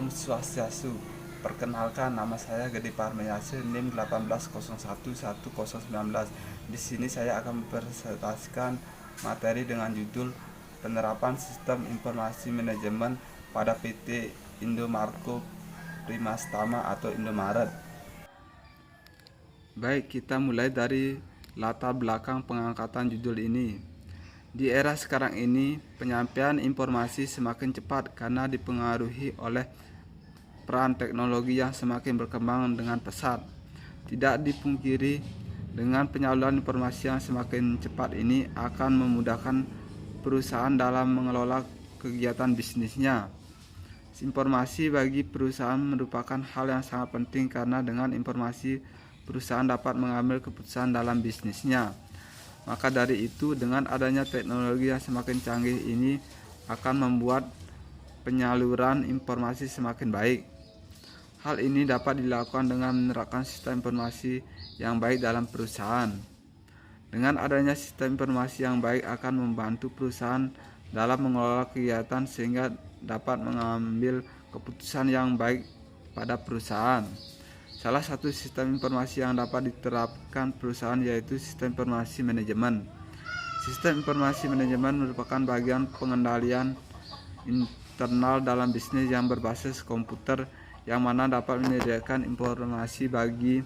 Om Swastiastu. Perkenalkan, nama saya Gede Parmeyase, NIM 1801119. Di sini saya akan mempresentasikan materi dengan judul penerapan sistem informasi manajemen pada PT Indomarko Primastama atau Indomaret. Baik, kita mulai dari latar belakang pengangkatan judul ini. Di era sekarang ini, penyampaian informasi semakin cepat karena dipengaruhi oleh peran teknologi yang semakin berkembang dengan pesat. Tidak dipungkiri, dengan penyaluran informasi yang semakin cepat ini akan memudahkan perusahaan dalam mengelola kegiatan bisnisnya. Informasi bagi perusahaan merupakan hal yang sangat penting karena dengan informasi perusahaan dapat mengambil keputusan dalam bisnisnya. Maka dari itu, dengan adanya teknologi yang semakin canggih ini akan membuat penyaluran informasi semakin baik. Hal ini dapat dilakukan dengan menerapkan sistem informasi yang baik dalam perusahaan. Dengan adanya sistem informasi yang baik akan membantu perusahaan dalam mengelola kegiatan sehingga dapat mengambil keputusan yang baik pada perusahaan. Salah satu sistem informasi yang dapat diterapkan perusahaan yaitu sistem informasi manajemen. Sistem informasi manajemen merupakan bagian pengendalian internal dalam bisnis yang berbasis komputer yang mana dapat menyediakan informasi bagi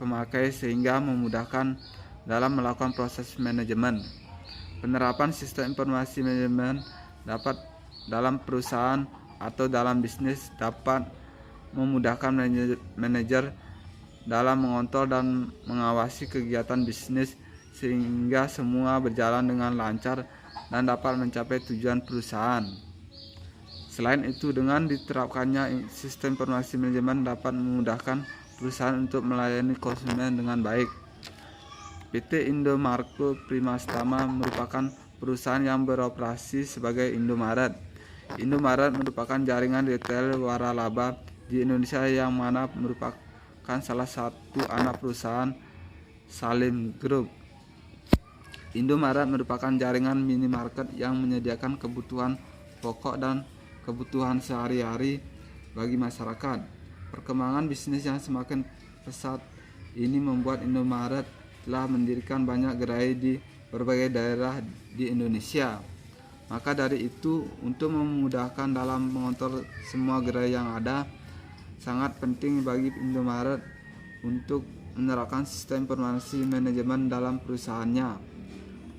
pemakai sehingga memudahkan dalam melakukan proses manajemen. Penerapan sistem informasi manajemen dapat dalam perusahaan atau dalam bisnis dapat memudahkan manajer dalam mengontrol dan mengawasi kegiatan bisnis sehingga semua berjalan dengan lancar dan dapat mencapai tujuan perusahaan. Selain itu, dengan diterapkannya sistem informasi manajemen dapat memudahkan perusahaan untuk melayani konsumen dengan baik. PT Indomarko Primastama merupakan perusahaan yang beroperasi sebagai Indomaret. Indomaret merupakan jaringan retail waralaba di Indonesia yang mana merupakan salah satu anak perusahaan Salim Group. Indomaret merupakan jaringan minimarket yang menyediakan kebutuhan pokok dan kebutuhan sehari-hari bagi masyarakat. Perkembangan bisnis yang semakin pesat ini membuat Indomaret telah mendirikan banyak gerai di berbagai daerah di Indonesia. Maka dari itu, untuk memudahkan dalam mengontrol semua gerai yang ada, sangat penting bagi Indomaret untuk menerapkan sistem informasi manajemen dalam perusahaannya.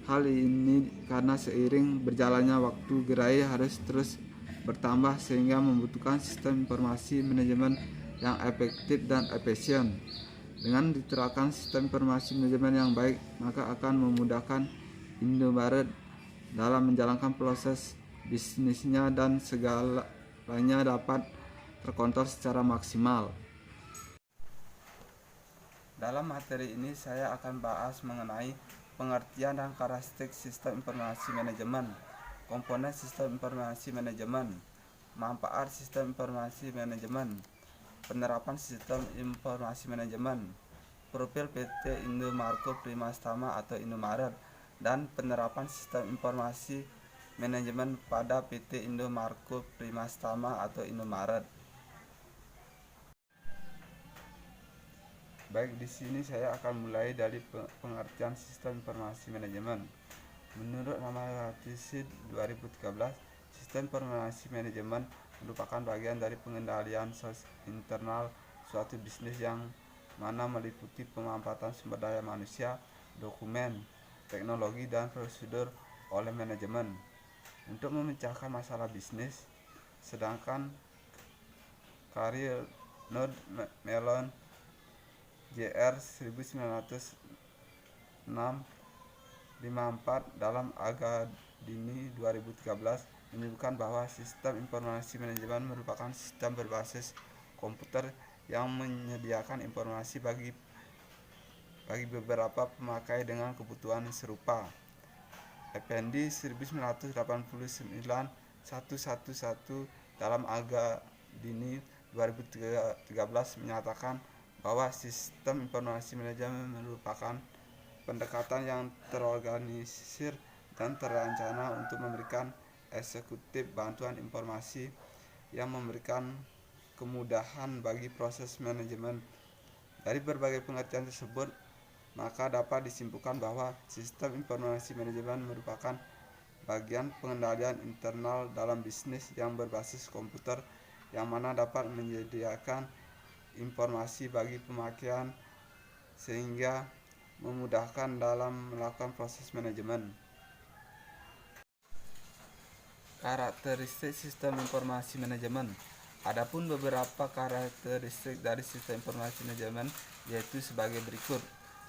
Hal ini karena seiring berjalannya waktu, gerai harus terus bertambah sehingga membutuhkan sistem informasi manajemen yang efektif dan efisien. Dengan diterapkan sistem informasi manajemen yang baik, maka akan memudahkan Indomaret dalam menjalankan proses bisnisnya dan segalanya dapat terkontrol secara maksimal. Dalam materi ini saya akan bahas mengenai pengertian dan karakteristik sistem informasi manajemen, komponen sistem informasi manajemen, manfaat sistem informasi manajemen, penerapan sistem informasi manajemen, profil PT Indomarko Primastama atau Indomaret, dan penerapan sistem informasi manajemen pada PT Indomarko Primastama atau Indomaret. Baik, di sini saya akan mulai dari pengertian sistem informasi manajemen. Menurut nama TISID 2013, sistem informasi manajemen merupakan bagian dari pengendalian internal suatu bisnis yang mana meliputi pemanfaatan sumber daya manusia, dokumen, teknologi, dan prosedur oleh manajemen untuk memecahkan masalah bisnis. Sedangkan Carrier Node Mellon JR 1906-54 dalam Agadini 2013 menyebutkan bahwa sistem informasi manajemen merupakan sistem berbasis komputer yang menyediakan informasi bagi beberapa pemakai dengan kebutuhan serupa. Effendi 1989-111 dalam Agadini 2013 menyatakan bahwa sistem informasi manajemen merupakan pendekatan yang terorganisir dan terencana untuk memberikan eksekutif bantuan informasi yang memberikan kemudahan bagi proses manajemen. Dari berbagai pengertian tersebut, maka dapat disimpulkan bahwa sistem informasi manajemen merupakan bagian pengendalian internal dalam bisnis yang berbasis komputer, yang mana dapat menyediakan informasi bagi pemakaian sehingga memudahkan dalam melakukan proses manajemen. Karakteristik sistem informasi manajemen. Adapun beberapa karakteristik dari sistem informasi manajemen yaitu sebagai berikut.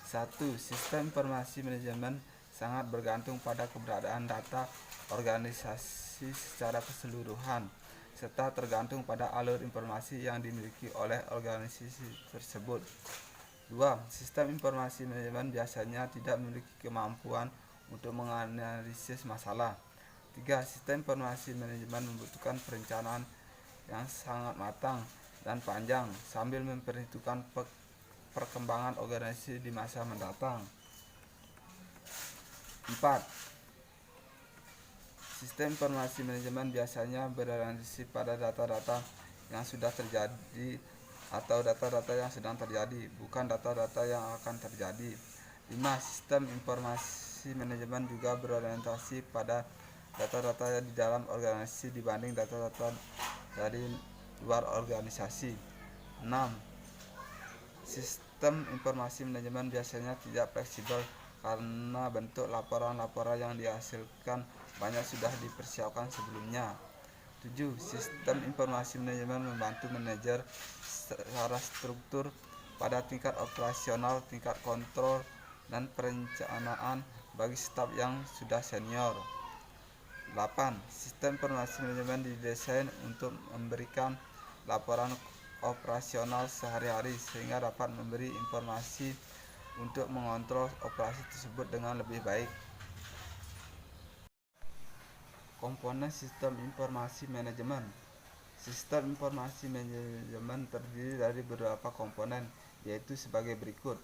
1. Sistem informasi manajemen sangat bergantung pada keberadaan data organisasi secara keseluruhan, serta tergantung pada alur informasi yang dimiliki oleh organisasi tersebut. 2. Sistem informasi manajemen biasanya tidak memiliki kemampuan untuk menganalisis masalah. 3. Sistem informasi manajemen membutuhkan perencanaan yang sangat matang dan panjang sambil memperhitungkan perkembangan organisasi di masa mendatang. 4. Sistem informasi manajemen biasanya berorientasi pada data-data yang sudah terjadi atau data-data yang sedang terjadi, bukan data-data yang akan terjadi. 5. Sistem informasi manajemen juga berorientasi pada data-data di dalam organisasi dibanding data-data dari luar organisasi. 6. Sistem informasi manajemen biasanya tidak fleksibel karena bentuk laporan-laporan yang dihasilkan banyak sudah dipersiapkan sebelumnya. 7. Sistem informasi manajemen membantu manajer secara struktur pada tingkat operasional, tingkat kontrol, dan perencanaan bagi staf yang sudah senior. 8. Sistem informasi manajemen didesain untuk memberikan laporan operasional sehari-hari sehingga dapat memberi informasi untuk mengontrol operasi tersebut dengan lebih baik. Komponen sistem informasi manajemen. Sistem informasi manajemen terdiri dari beberapa komponen, yaitu sebagai berikut.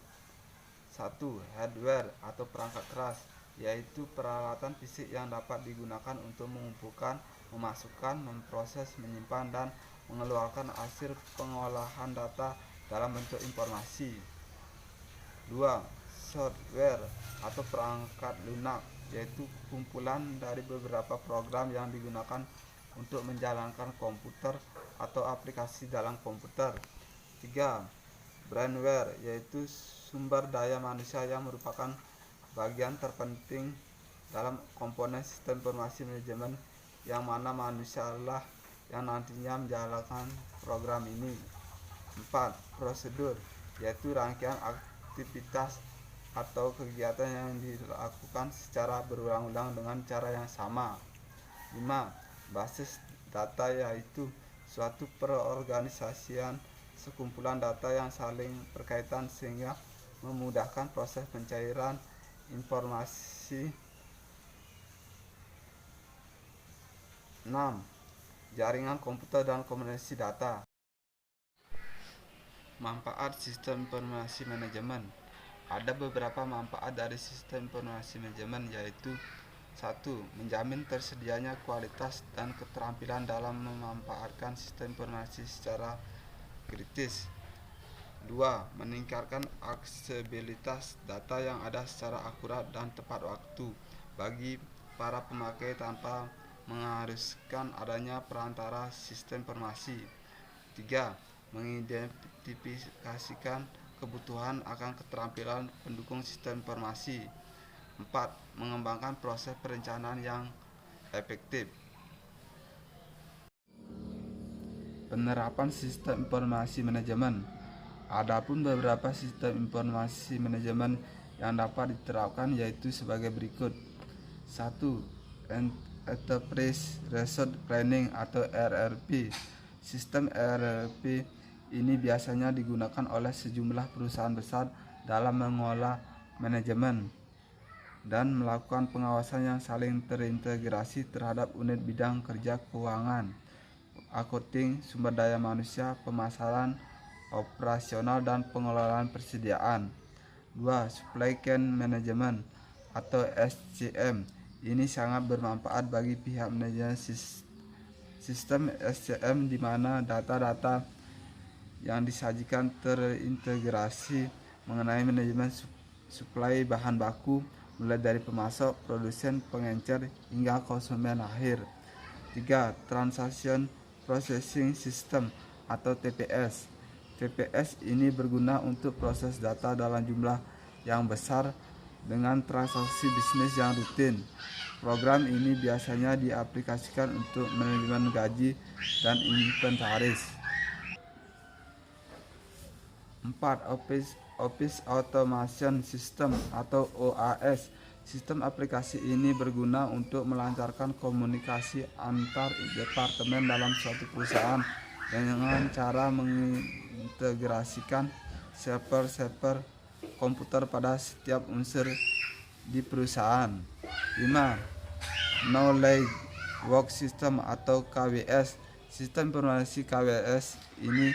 1. Hardware atau perangkat keras, yaitu peralatan fisik yang dapat digunakan untuk mengumpulkan, memasukkan, memproses, menyimpan, dan mengeluarkan hasil pengolahan data dalam bentuk informasi. 2. Software atau perangkat lunak, yaitu kumpulan dari beberapa program yang digunakan untuk menjalankan komputer atau aplikasi dalam komputer. 3. Brainware, yaitu sumber daya manusia yang merupakan bagian terpenting dalam komponen sistem informasi manajemen, yang mana manusialah yang nantinya menjalankan program ini. 4. Prosedur, yaitu rangkaian aktivitas atau kegiatan yang dilakukan secara berulang-ulang dengan cara yang sama. 5. Basis data, yaitu suatu perorganisasian sekumpulan data yang saling berkaitan sehingga memudahkan proses pencairan informasi. 6. Jaringan komputer dan komunikasi data. Manfaat sistem informasi manajemen. Ada beberapa manfaat dari sistem informasi manajemen, yaitu 1. Menjamin tersedianya kualitas dan keterampilan dalam memanfaatkan sistem informasi secara kritis. 2. Meningkatkan aksesibilitas data yang ada secara akurat dan tepat waktu bagi para pemakai tanpa mengharuskan adanya perantara sistem informasi. 3. Mengidentifikasikan kebutuhan akan keterampilan pendukung sistem informasi. 4. Mengembangkan proses perencanaan yang efektif. Penerapan sistem informasi manajemen. Adapun beberapa sistem informasi manajemen yang dapat diterapkan yaitu sebagai berikut. 1. Enterprise Resource Planning atau ERP. Sistem ERP ini biasanya digunakan oleh sejumlah perusahaan besar dalam mengolah manajemen dan melakukan pengawasan yang saling terintegrasi terhadap unit bidang kerja keuangan, accounting, sumber daya manusia, pemasaran, operasional, dan pengelolaan persediaan. 2. Supply Chain Management atau SCM. Ini sangat bermanfaat bagi pihak manajemen sistem SCM di mana data-data yang disajikan terintegrasi mengenai manajemen suplai bahan baku mulai dari pemasok, produsen, pengencer hingga konsumen akhir. 3. Transaction Processing System atau TPS. TPS ini berguna untuk proses data dalam jumlah yang besar dengan transaksi bisnis yang rutin. Program ini biasanya diaplikasikan untuk manajemen gaji dan inventaris. 4. Office Automation System atau OAS. Sistem aplikasi ini berguna untuk melancarkan komunikasi antar departemen dalam suatu perusahaan dengan cara mengintegrasikan server-server komputer pada setiap unsur di perusahaan. 5. Knowledge Work System atau KWS. Sistem informasi KWS ini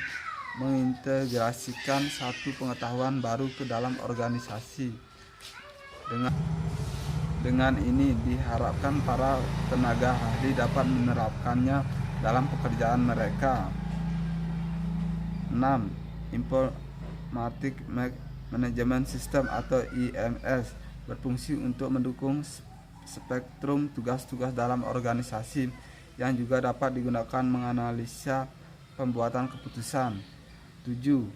mengintegrasikan satu pengetahuan baru ke dalam organisasi. Dengan ini diharapkan para tenaga ahli dapat menerapkannya dalam pekerjaan mereka. 6. Informatic Management System atau IMS berfungsi untuk mendukung spektrum tugas-tugas dalam organisasi yang juga dapat digunakan menganalisa pembuatan keputusan. 7.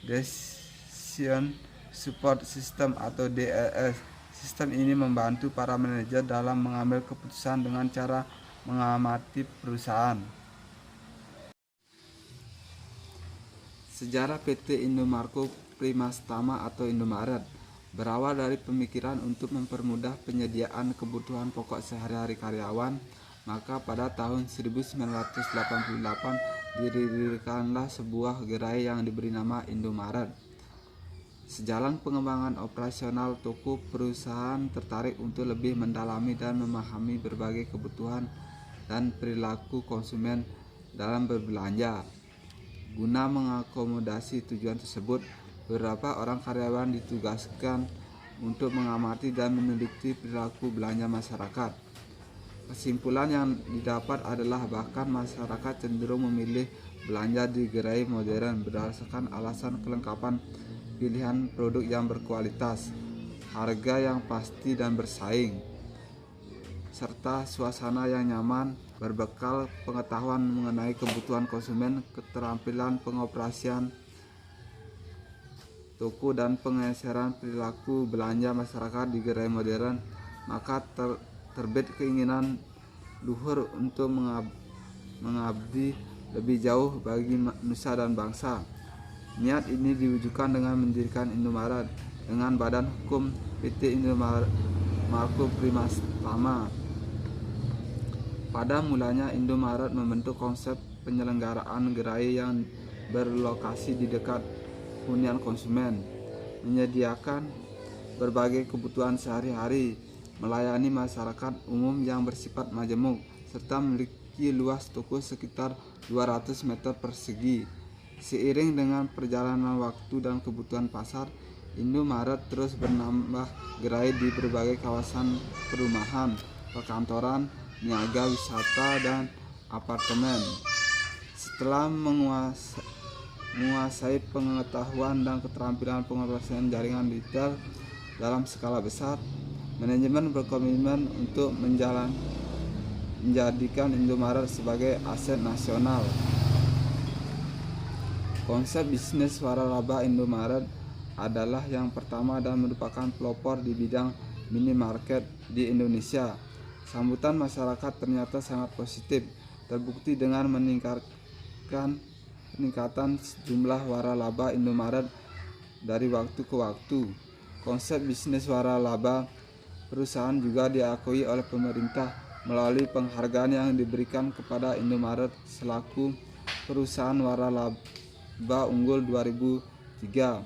Decision Support System atau DSS. Sistem ini membantu para manajer dalam mengambil keputusan dengan cara mengamati perusahaan. Sejarah PT Indomarko Primastama atau Indomaret berawal dari pemikiran untuk mempermudah penyediaan kebutuhan pokok sehari-hari karyawan, maka pada tahun 1988 didirikanlah sebuah gerai yang diberi nama Indomaret. Sejalan pengembangan operasional toko, perusahaan tertarik untuk lebih mendalami dan memahami berbagai kebutuhan dan perilaku konsumen dalam berbelanja. Guna mengakomodasi tujuan tersebut, beberapa orang karyawan ditugaskan untuk mengamati dan meneliti perilaku belanja masyarakat. Kesimpulan yang didapat adalah bahkan masyarakat cenderung memilih belanja di gerai modern berdasarkan alasan kelengkapan pilihan produk yang berkualitas, harga yang pasti dan bersaing, serta suasana yang nyaman, berbekal pengetahuan mengenai kebutuhan konsumen, keterampilan pengoperasian toko dan penggeseran perilaku belanja masyarakat di gerai modern, maka terbit keinginan luhur untuk mengabdi lebih jauh bagi nusa dan bangsa. Niat ini diwujudkan dengan mendirikan Indomaret dengan badan hukum PT Indomarko Primastama. Pada mulanya Indomaret membentuk konsep penyelenggaraan gerai yang berlokasi di dekat hunian konsumen, menyediakan berbagai kebutuhan sehari-hari, melayani masyarakat umum yang bersifat majemuk, serta memiliki luas toko sekitar 200 meter persegi. Seiring dengan perjalanan waktu dan kebutuhan pasar, Indomaret terus bernambah gerai di berbagai kawasan perumahan, perkantoran, niaga, wisata, dan apartemen. Setelah menguasai pengetahuan dan keterampilan pengoperasian jaringan retail dalam skala besar, manajemen berkomitmen untuk menjadikan Indomaret sebagai aset nasional. Konsep bisnis waralaba Indomaret adalah yang pertama dan merupakan pelopor di bidang minimarket di Indonesia. Sambutan masyarakat ternyata sangat positif, terbukti dengan peningkatan jumlah waralaba Indomaret dari waktu ke waktu. Konsep bisnis waralaba perusahaan juga diakui oleh pemerintah melalui penghargaan yang diberikan kepada Indomaret selaku perusahaan waralaba unggul 2003.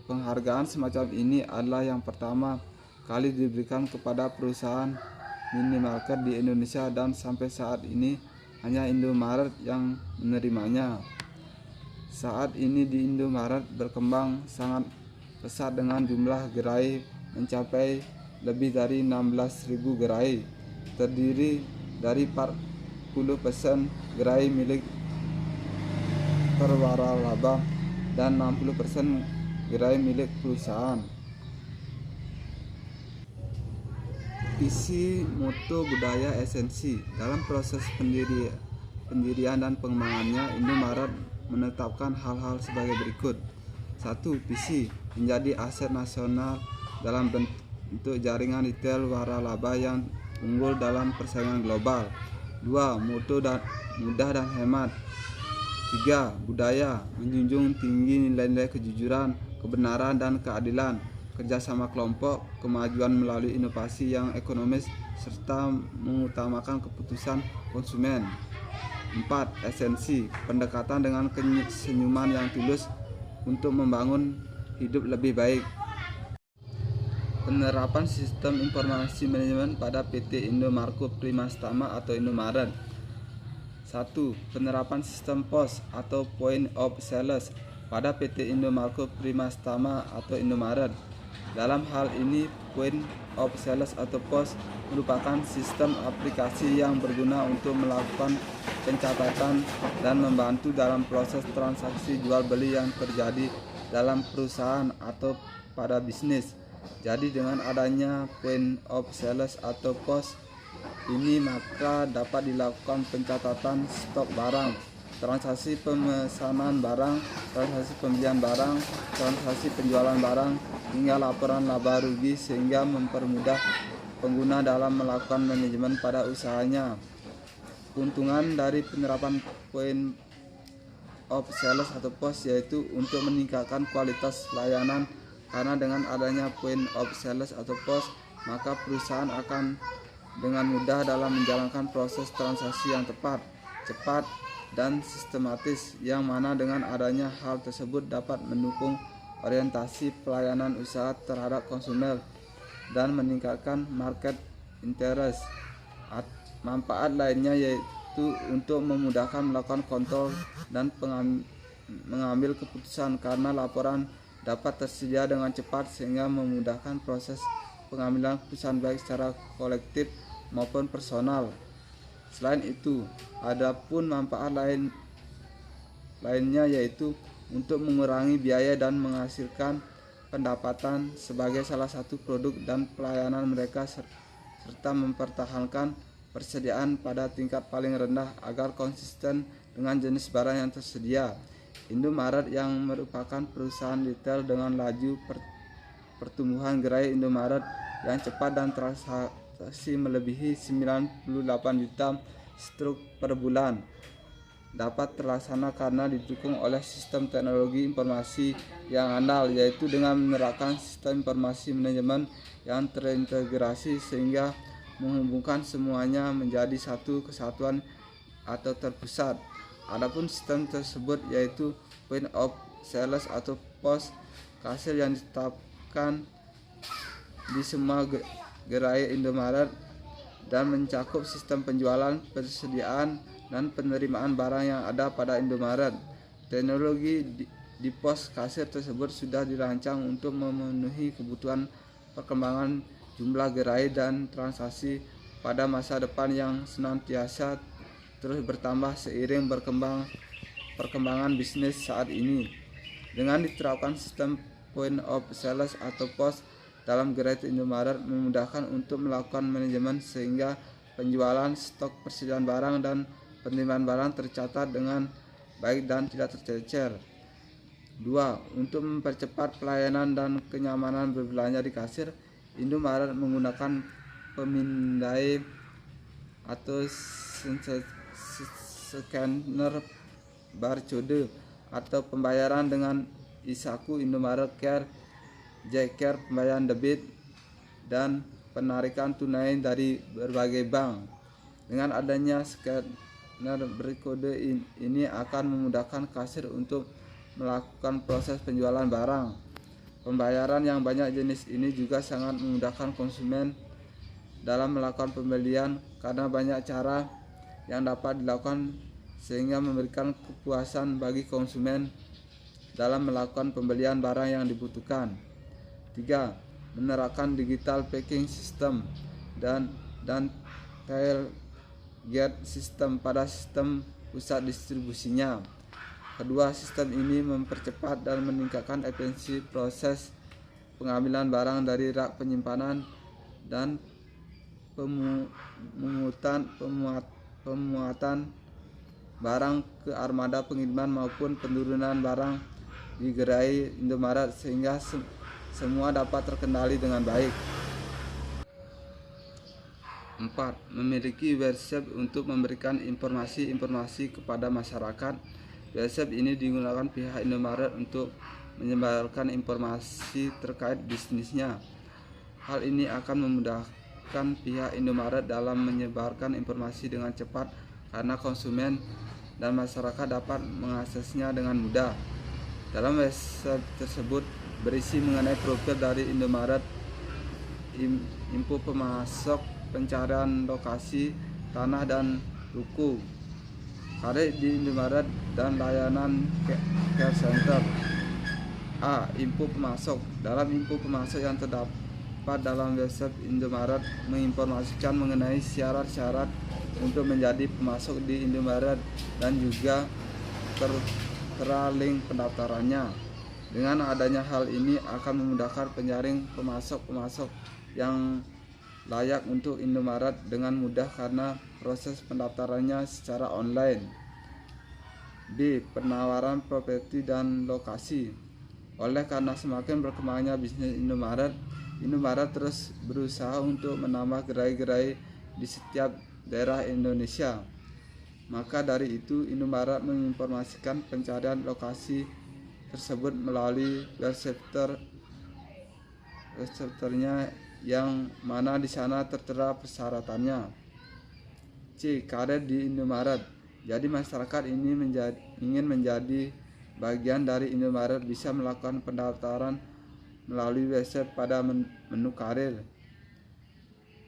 Penghargaan semacam ini adalah yang pertama kali diberikan kepada perusahaan minimarket di Indonesia dan sampai saat ini hanya Indomaret yang menerimanya. Saat ini di Indomaret berkembang sangat pesat dengan jumlah gerai mencapai lebih dari 16.000 gerai, terdiri dari 40% gerai milik perwaralaba dan 60% gerai milik perusahaan. Visi, moto, budaya, esensi. Dalam proses pendirian dan pengembangannya, Indomaret menetapkan hal-hal sebagai berikut. 1. Visi, menjadi aset nasional dalam bentuk jaringan retail waralaba yang unggul dalam persaingan global. 2. Moto, mudah dan hemat. 3. Budaya, menjunjung tinggi nilai-nilai kejujuran, kebenaran, dan keadilan, kerjasama kelompok, kemajuan melalui inovasi yang ekonomis, serta mengutamakan keputusan konsumen. 4. Esensi, pendekatan dengan senyuman yang tulus untuk membangun hidup lebih baik. Penerapan sistem informasi manajemen pada PT Indomarko Primastama atau Indomaret. 1. Penerapan sistem POS atau Point of Sales pada PT Indomarko Primastama atau Indomaret. Dalam hal ini, Point of Sales atau POS merupakan sistem aplikasi yang berguna untuk melakukan pencatatan dan membantu dalam proses transaksi jual beli yang terjadi dalam perusahaan atau pada bisnis. Jadi dengan adanya Point of Sales atau POS ini, maka dapat dilakukan pencatatan stok barang, transaksi pemesanan barang, transaksi pembelian barang, transaksi penjualan barang, hingga laporan laba rugi, sehingga mempermudah pengguna dalam melakukan manajemen pada usahanya. Keuntungan dari penerapan Point of Sales atau POS yaitu untuk meningkatkan kualitas layanan, karena dengan adanya Point of Sales atau POS, maka perusahaan akan dengan mudah dalam menjalankan proses transaksi yang tepat, cepat, dan sistematis, yang mana dengan adanya hal tersebut dapat mendukung orientasi pelayanan usaha terhadap konsumen dan meningkatkan market interest. Manfaat lainnya yaitu untuk memudahkan melakukan kontrol dan mengambil keputusan, karena laporan dapat tersedia dengan cepat sehingga memudahkan proses pengambilan keputusan baik secara kolektif maupun personal. Selain itu, adapun manfaat lainnya yaitu untuk mengurangi biaya dan menghasilkan pendapatan sebagai salah satu produk dan pelayanan mereka, serta mempertahankan persediaan pada tingkat paling rendah agar konsisten dengan jenis barang yang tersedia. Indomaret yang merupakan perusahaan retail dengan laju pertumbuhan gerai Indomaret yang cepat dan transaksi melebihi 98 juta struk per bulan, dapat terlaksana karena didukung oleh sistem teknologi informasi yang andal, yaitu dengan menerapkan sistem informasi manajemen yang terintegrasi sehingga menghubungkan semuanya menjadi satu kesatuan atau terpusat. Adapun sistem tersebut yaitu Point of Sales atau POS kasir yang ditetapkan di semua gerai Indomaret dan mencakup sistem penjualan, persediaan, dan penerimaan barang yang ada pada Indomaret. Teknologi di pos kasir tersebut sudah dirancang untuk memenuhi kebutuhan perkembangan jumlah gerai dan transaksi pada masa depan yang senantiasa terus bertambah seiring perkembangan bisnis saat ini. Dengan diterapkan sistem Point of Sales atau POS dalam gerai Indomaret memudahkan untuk melakukan manajemen sehingga penjualan, stok, persediaan barang, dan penerimaan barang tercatat dengan baik dan tidak tercecer. 2. Untuk mempercepat pelayanan dan kenyamanan berbelanja di kasir, Indomaret menggunakan pemindai atau scanner barcode atau pembayaran dengan Isaku, Indomaret Care, J-Care, pembayaran debit, dan penarikan tunai dari berbagai bank. Dengan adanya scanner barcode ini akan memudahkan kasir untuk melakukan proses penjualan barang. Pembayaran yang banyak jenis ini juga sangat memudahkan konsumen dalam melakukan pembelian karena banyak cara yang dapat dilakukan sehingga memberikan kepuasan bagi konsumen dalam melakukan pembelian barang yang dibutuhkan. 3. Menerapkan digital packing system dan gate sistem pada sistem pusat distribusinya. Kedua, sistem ini mempercepat dan meningkatkan efisiensi proses pengambilan barang dari rak penyimpanan dan pemuatan barang ke armada pengiriman maupun penurunan barang di gerai Indomaret sehingga semua dapat terkendali dengan baik. 4. Memiliki website untuk memberikan informasi kepada masyarakat. Website ini digunakan pihak Indomaret untuk menyebarkan informasi terkait bisnisnya. Hal ini akan memudahkan pihak Indomaret dalam menyebarkan informasi dengan cepat karena konsumen dan masyarakat dapat mengaksesnya dengan mudah. Dalam website tersebut berisi mengenai profil dari Indomaret, info pemasok, pencarian lokasi tanah dan ruko, karir di Indomaret, dan layanan care center. A. Info pemasok. Dalam info pemasok yang terdapat dalam website Indomaret menginformasikan mengenai syarat-syarat untuk menjadi pemasok di Indomaret dan juga tertera link pendaftarannya. Dengan adanya hal ini akan memudahkan penyaring pemasok-pemasok yang layak untuk Indomaret dengan mudah karena proses pendaftarannya secara online. B. Penawaran properti dan lokasi. Oleh karena semakin berkembangnya bisnis Indomaret, Indomaret terus berusaha untuk menambah gerai-gerai di setiap daerah Indonesia. Maka dari itu, Indomaret menginformasikan pencarian lokasi tersebut melalui website-nya yang mana di sana tertera persyaratannya. C. Karir di Indomaret. Jadi masyarakat ini ingin menjadi bagian dari Indomaret bisa melakukan pendaftaran melalui website pada menu karir.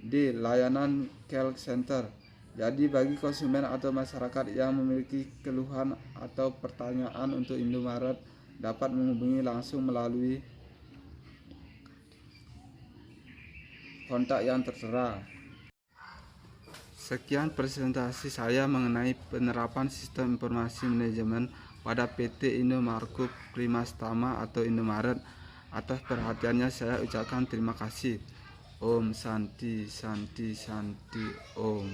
D. Layanan call center. Jadi bagi konsumen atau masyarakat yang memiliki keluhan atau pertanyaan untuk Indomaret dapat menghubungi langsung melalui kontak yang tertera. Sekian presentasi saya mengenai penerapan sistem informasi manajemen pada PT Indomarkup Primastama atau Indomaret. Atas perhatiannya saya ucapkan terima kasih. Om Santi Santi Santi Om.